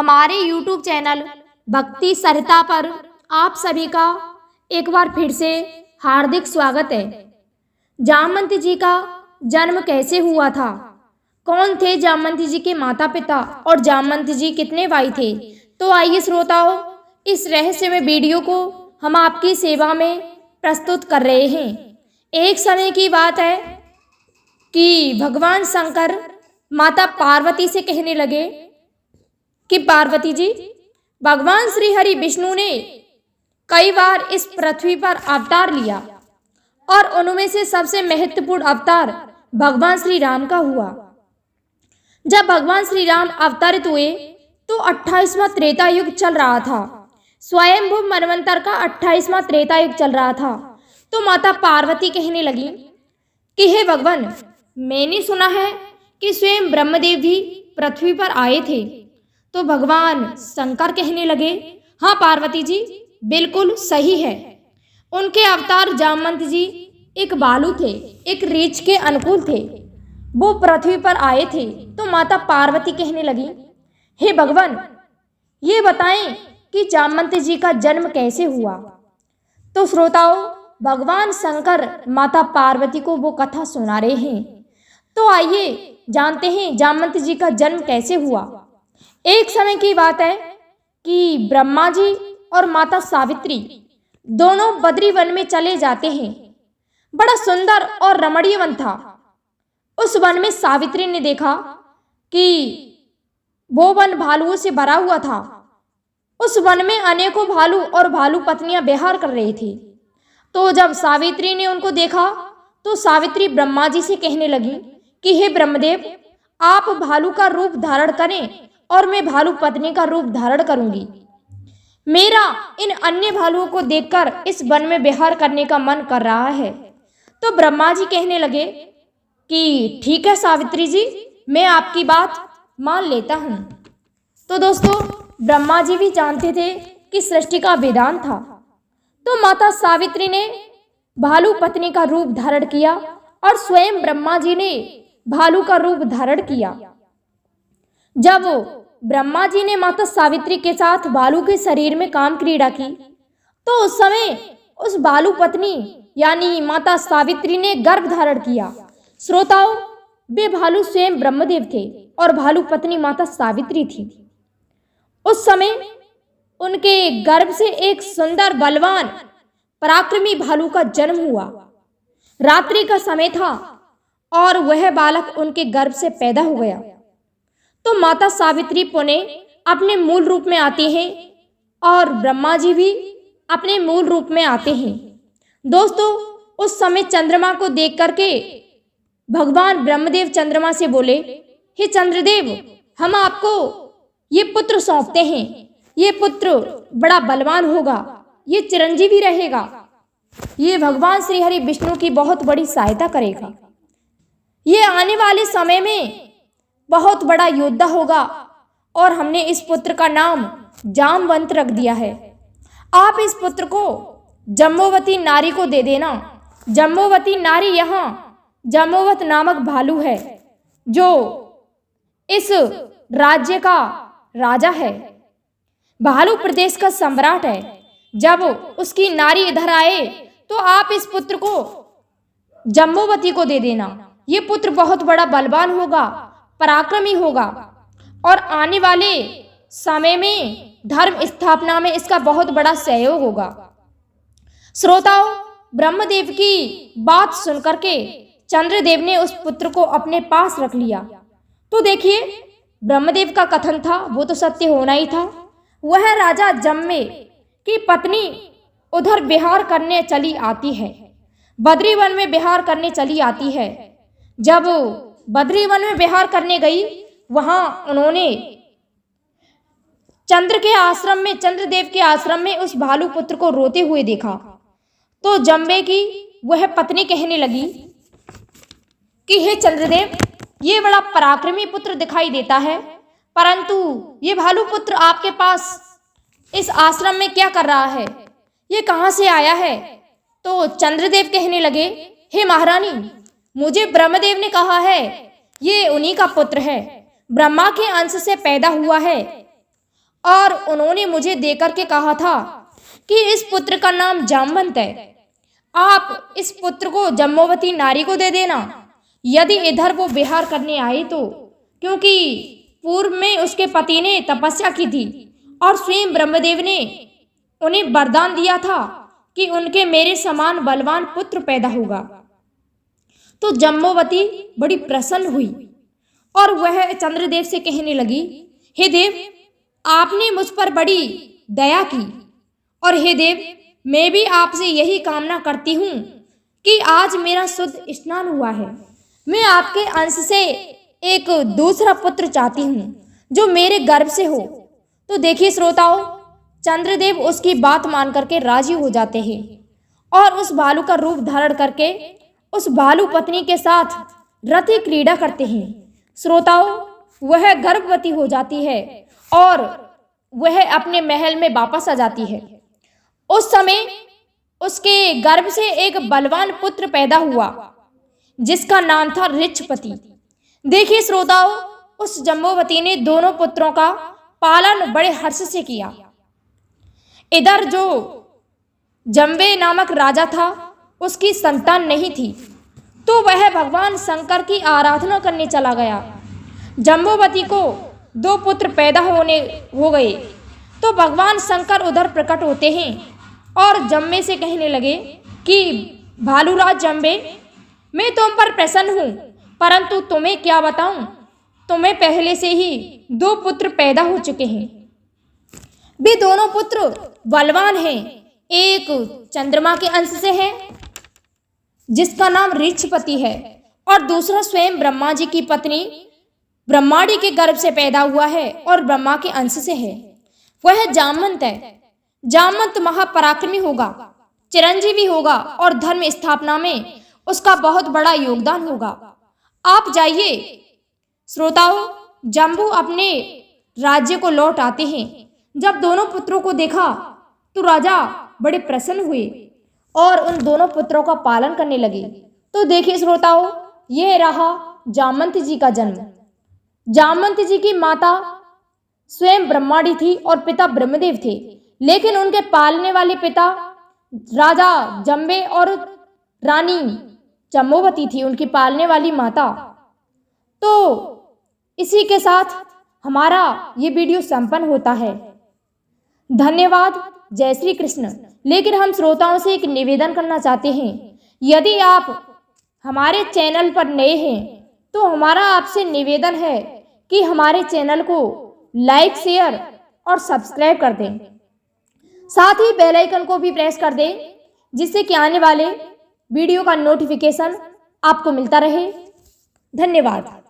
हमारे YouTube channel भक्ति सरिता पर आप सभी का एक बार फिर से हार्दिक स्वागत है। जामवंती जी का जन्म कैसे हुआ था, कौन थे जामवंती जी के माता पिता और जामवंती जी कितने भाई थे, तो आइए श्रोताओं, इस रहस्यमय वीडियो को हम आपकी सेवा में प्रस्तुत कर रहे हैं। एक समय की बात है कि भगवान शंकर माता पार्वती से कहने लगे कि पार्वती जी, भगवान श्री हरि विष्णु ने कई बार इस पृथ्वी पर अवतार लिया और उनमें से सबसे महत्वपूर्ण अवतार भगवान श्री राम का हुआ। जब भगवान श्री राम अवतरित हुए तो 28वां त्रेता युग चल रहा था। स्वयंभू मनवंतर का 28वां त्रेता युग चल रहा था। तो माता पार्वती कहने लगी कि हे भगवान, मैंने सुना है कि स्वयं ब्रह्मदेव भी पृथ्वी पर आए थे। तो भगवान शंकर कहने लगे, हाँ पार्वती जी, बिल्कुल सही है। उनके अवतार जामवंती जी एक बालू थे, एक रीछ के अनुकूल थे, वो पृथ्वी पर आए थे। तो माता पार्वती कहने लगी, हे भगवान, ये बताएं कि जामवंती जी का जन्म कैसे हुआ। तो श्रोताओं, भगवान शंकर माता पार्वती को वो कथा सुना रहे हैं। तो आइए जानते हैं जामवंती जी का जन्म कैसे हुआ। एक समय की बात है कि ब्रह्मा जी और माता सावित्री दोनों बद्री वन में चले जाते हैं। बड़ा सुंदर और रमणीय वन था। उस वन में सावित्री ने देखा कि वो वन भालुओं से भरा हुआ था। उस वन में अनेकों भालू और भालू पत्नियां विहार कर रही थी। तो जब सावित्री ने उनको देखा तो सावित्री ब्रह्मा जी से कहने लगी कि हे ब्रह्मदेव, आप भालू का रूप धारण करें और मैं भालू पत्नी का रूप धारण करूंगी। मेरा इन अन्य भालुओं को देखकर इस वन में विहार करने का मन कर रहा है। तो ब्रह्मा जी कहने लगे कि ठीक है सावित्री जी, मैं आपकी बात मान लेता हूं। तो दोस्तों, ब्रह्मा जी भी जानते थे कि सृष्टि का विधान था। तो माता सावित्री ने भालू पत्नी का रूप धारण किया और स्वयं ब्रह्मा जी ने भालू का रूप धारण किया। जब ब्रह्मा जी ने माता सावित्री के साथ भालू के शरीर में काम क्रीड़ा की तो उस समय उस भालू पत्नी यानी माता सावित्री ने गर्भ धारण किया। श्रोताओं, वे भालू स्वयं ब्रह्मदेव थे और भालू पत्नी माता सावित्री थी। उस समय उनके गर्भ से एक सुंदर बलवान पराक्रमी भालू का जन्म हुआ। रात्रि का समय था और वह बालक उनके गर्भ से पैदा हो गया। तो माता सावित्री पुनः अपने मूल रूप में आती हैं और ब्रह्मा जी भी अपने मूल रूप में आते हैं। दोस्तों, उस समय चंद्रमा को देख करके भगवान ब्रह्मदेव चंद्रमा से बोले, हे चंद्रदेव, हम आपको ये पुत्र सौंपते हैं। ये पुत्र बड़ा बलवान होगा, ये चिरंजीवी रहेगा, ये भगवान श्री हरि विष्णु की बहुत बड़ी सहायता करेगा। ये आने वाले समय में बहुत बड़ा योद्धा होगा और हमने इस पुत्र का नाम जामवंत रख दिया है। आप इस पुत्र को जम्बोवती नारी को दे देना। जम्बोवती नारी यहाँ जम्बोवत नामक भालू है जो इस राज्य का राजा है, भालू प्रदेश का सम्राट है। जब उसकी नारी इधर आए तो आप इस पुत्र को जम्बोवती को दे देना। ये पुत्र बहुत बड़ा बलवान होगा, पराक्रमी होगा और आने वाले समय में धर्म स्थापना में इसका बहुत बड़ा सहयोग होगा। श्रोताओं, ब्रह्मदेव की बात सुनकर के चंद्रदेव ने उस पुत्र को अपने पास रख लिया। तो देखिए, ब्रह्मदेव का कथन था वो तो सत्य होना ही था। वह राजा जम्मे की पत्नी उधर विहार करने चली आती है, बद्री वन में विहार करने चली आती है। जब बद्री वन में विहार करने गई, वहां उन्होंने चंद्रदेव के आश्रम में उस भालू पुत्र को रोते हुए देखा। तो जम्बे की वह पत्नी कहने लगी कि हे चंद्रदेव, ये बड़ा पराक्रमी पुत्र दिखाई देता है, परंतु ये भालू पुत्र आपके पास इस आश्रम में क्या कर रहा है, ये कहाँ से आया है। तो चंद्रदेव कहने लगे, हे महारानी, मुझे ब्रह्मदेव ने कहा है ये उन्हीं का पुत्र है, ब्रह्मा के अंश से पैदा हुआ है और उन्होंने मुझे देकर के कहा था कि इस पुत्र का नाम जामवंत है। आप इस पुत्र को जम्बोवती नारी को दे देना, यदि इधर वो विहार करने आए तो, क्योंकि पूर्व में उसके पति ने तपस्या की थी और स्वयं ब्रह्मदेव ने उन्हें वरदान दिया था कि उनके मेरे समान बलवान पुत्र पैदा होगा। तो जम्बोवती बड़ी प्रसन्न हुई और वह चंद्रदेव से कहने लगी, हे देव, आपने मुझ पर बड़ी दया की, और हे देव, मैं भी आपसे यही कामना करती हूँ कि आज मेरा शुद्ध स्नान हुआ है, मैं आपके अंश से एक दूसरा पुत्र चाहती हूँ जो मेरे गर्भ से हो। तो देखिए श्रोताओं, चंद्रदेव उसकी बात मान करके राजी हो जाते हैं और उस भालू का रूप धारण करके उस भालू पत्नी के साथ रति क्रीड़ा करते हैं। श्रोताओं, वह गर्भवती हो जाती है और वह अपने महल में वापस आ जाती है। उस समय उसके गर्भ से एक बलवान पुत्र पैदा हुआ जिसका नाम था ऋक्षपति। देखिए श्रोताओं, उस जम्बोवती ने दोनों पुत्रों का पालन बड़े हर्ष से किया। इधर जो जम्बे नामक राजा था उसकी संतान नहीं थी, तो वह भगवान शंकर की आराधना करने चला गया। जम्बोवती को 2 पुत्र पैदा हो गए, तो भगवान शंकर उधर प्रकट होते हैं और जम्बे से कहने लगे कि भालूराज जम्बे, मैं तुम पर प्रसन्न हूँ, परंतु तुम्हें क्या बताऊं, तुम्हें पहले से ही 2 पुत्र पैदा हो चुके हैं। वे दोनों पुत्र बलवान हैं। एक चंद्रमा के अंश से है जिसका नाम ऋक्षपति है, और दूसरा स्वयं ब्रह्मा जी की पत्नी ब्रह्माणी के गर्भ से पैदा हुआ है और ब्रह्मा के अंश से है। वह जामवंत है। जामवंत महापराक्रमी होगा, चिरंजीवी होगा और धर्म स्थापना में उसका बहुत बड़ा योगदान होगा। आप जाइए। श्रोताओं, जम्बू अपने राज्य को लौट आते हैं। जब दोनों पुत्रों को देखा तो राजा बड़े प्रसन्न हुए और उन दोनों पुत्रों का पालन करने लगे। तो देखिए श्रोताओं, यह रहा जामवंत जी का जन्म। जामवंत जी की माता स्वयं ब्रह्माणी थी और पिता ब्रह्मदेव थे, लेकिन उनके पालने वाले पिता राजा जम्बे और रानी जम्बोवती थी, उनकी पालने वाली माता। तो इसी के साथ हमारा ये वीडियो संपन्न होता है। धन्यवाद। जय श्री कृष्ण। लेकिन हम श्रोताओं से एक निवेदन करना चाहते हैं, यदि आप हमारे चैनल पर नए हैं तो हमारा आपसे निवेदन है कि हमारे चैनल को लाइक, शेयर और सब्सक्राइब कर दें। साथ ही बेल आइकन को भी प्रेस कर दें, जिससे कि आने वाले वीडियो का नोटिफिकेशन आपको मिलता रहे। धन्यवाद।